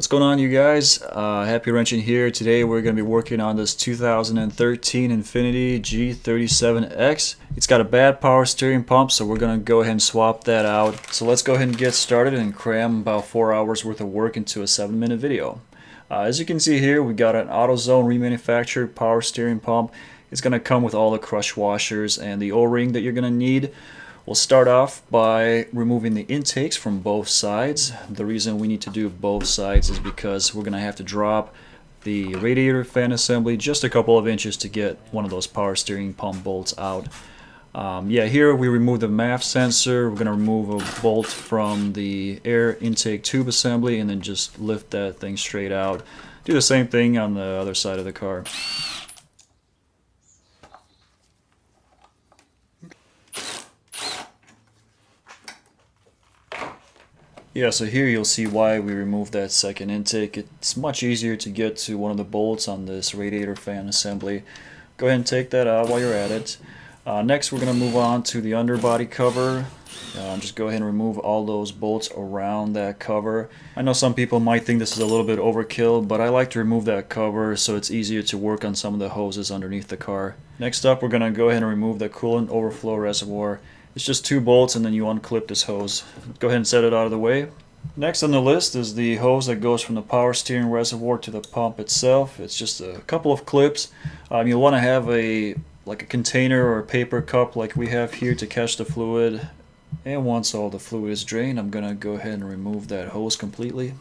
What's going on, you guys? Happy Wrenching here. Today we're going to be working on this 2013 Infiniti G37X. It's got a bad power steering pump, so we're going to go ahead and swap that out. So let's go ahead and get started and cram about 4 hours worth of work into a 7-minute video. As you can see here, we got an AutoZone remanufactured power steering pump. It's going to come with all the crush washers and the O-ring that you're going to need. We'll start off by removing the intakes from both sides. The reason we need to do both sides is because we're going to have to drop the radiator fan assembly just a couple of inches to get one of those power steering pump bolts out. Here we remove the MAF sensor. We're going to remove a bolt from the air intake tube assembly and then just lift that thing straight out. Do the same thing on the other side of the car. Yeah, so here you'll see why we removed that second intake. It's much easier to get to one of the bolts on this radiator fan assembly. Go ahead and take that out while you're at it. Next we're going to move on to the underbody cover. Just go ahead and remove all those bolts around that cover. I know some people might think this is a little bit overkill, but I like to remove that cover so it's easier to work on some of the hoses underneath the car. Next up, we're going to go ahead and remove the coolant overflow reservoir. It's just 2 bolts and then you unclip this hose. Go ahead and set it out of the way. Next on the list is the hose that goes from the power steering reservoir to the pump itself. It's just a couple of clips. You'll want to have a container or a paper cup like we have here to catch the fluid. And once all the fluid is drained, I'm going to go ahead and remove that hose completely.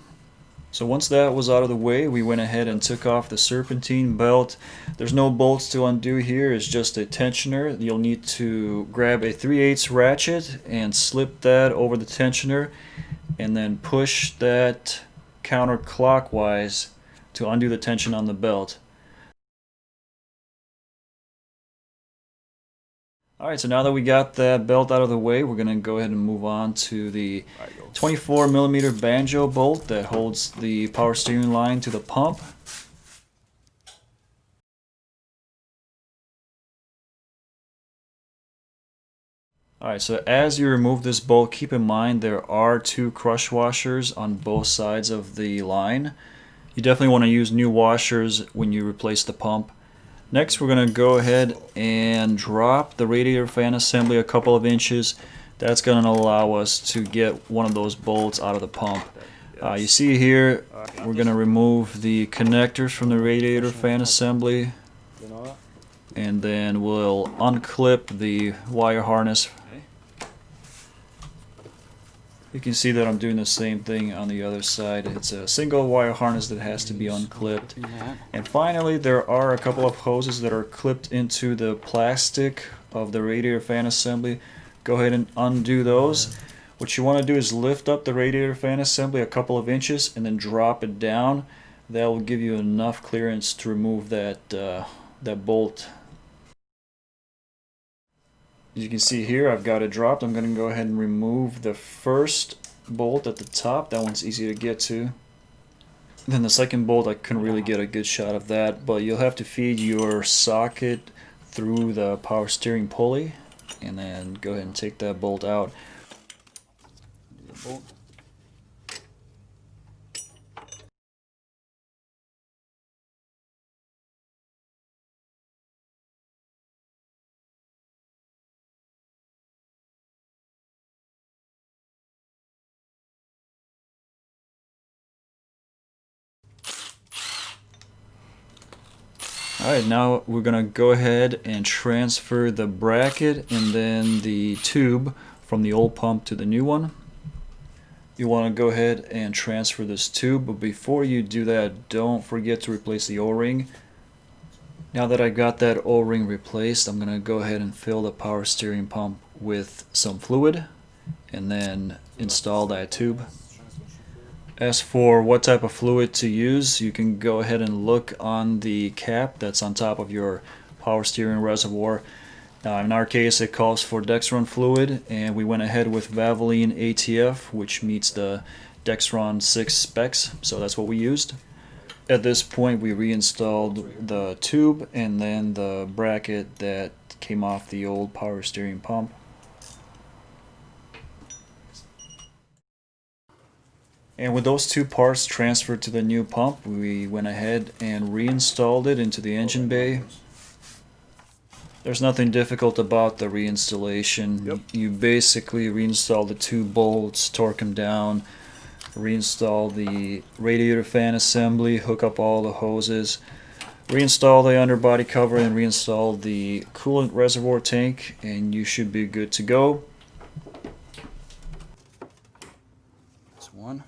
So once that was out of the way, we went ahead and took off the serpentine belt. There's no bolts to undo here, it's just a tensioner. You'll need to grab a 3/8 ratchet and slip that over the tensioner and then push that counterclockwise to undo the tension on the belt. Alright, so now that we got that belt out of the way, we're going to go ahead and move on to the 24mm banjo bolt that holds the power steering line to the pump. Alright, so as you remove this bolt, keep in mind there are 2 crush washers on both sides of the line. You definitely want to use new washers when you replace the pump. Next, we're going to go ahead and drop the radiator fan assembly a couple of inches. That's going to allow us to get one of those bolts out of the pump. You see here, we're going to remove the connectors from the radiator fan assembly, and then we'll unclip the wire harness. You can see that I'm doing the same thing on the other side. It's a single wire harness that has to be unclipped. And finally, there are a couple of hoses that are clipped into the plastic of the radiator fan assembly. Go ahead and undo those. What you want to do is lift up the radiator fan assembly a couple of inches and then drop it down. That will give you enough clearance to remove that bolt. As you can see here, I've got it dropped. I'm going to go ahead and remove the first bolt at the top. That one's easy to get to. And then the second bolt, I couldn't really get a good shot of that, but you'll have to feed your socket through the power steering pulley and then go ahead and take that bolt out. Alright, now we're going to go ahead and transfer the bracket and then the tube from the old pump to the new one. You want to go ahead and transfer this tube, but before you do that, don't forget to replace the O-ring. Now that I got that O-ring replaced, I'm going to go ahead and fill the power steering pump with some fluid and then install that tube. As for what type of fluid to use, you can go ahead and look on the cap that's on top of your power steering reservoir. In our case, it calls for Dexron fluid, and we went ahead with Valvoline ATF, which meets the Dexron VI specs, so that's what we used. At this point, we reinstalled the tube and then the bracket that came off the old power steering pump. And with those two parts transferred to the new pump, we went ahead and reinstalled it into the engine bay. There's nothing difficult about the reinstallation. Yep. You basically reinstall the two bolts, torque them down, reinstall the radiator fan assembly, hook up all the hoses, reinstall the underbody cover, and reinstall the coolant reservoir tank, and you should be good to go. That's one.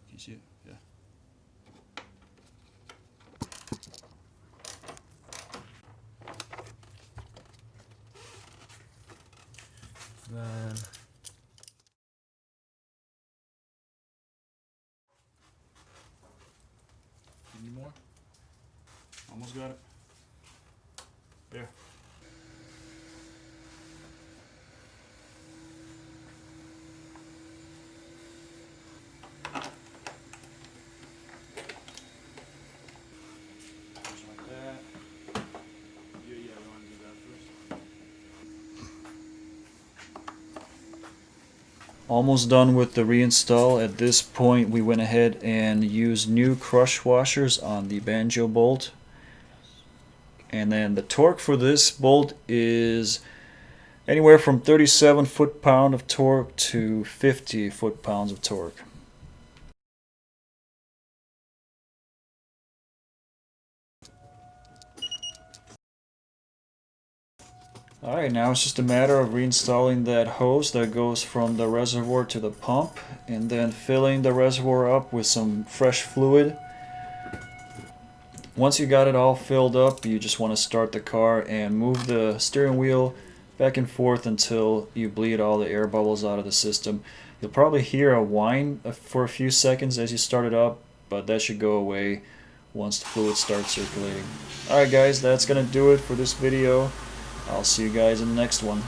Can you see it? Yeah. Then Any more? Almost got it. There. Just like that. Yeah, we want to do that first. Almost done with the reinstall. At this point, we went ahead and used new crush washers on the banjo bolt. And then the torque for this bolt is anywhere from 37 foot-pound of torque to 50 foot-pounds of torque. Alright, now it's just a matter of reinstalling that hose that goes from the reservoir to the pump, and then filling the reservoir up with some fresh fluid. Once you got it all filled up, you just want to start the car and move the steering wheel back and forth until you bleed all the air bubbles out of the system. You'll probably hear a whine for a few seconds as you start it up, but that should go away once the fluid starts circulating. Alright guys, that's going to do it for this video. I'll see you guys in the next one.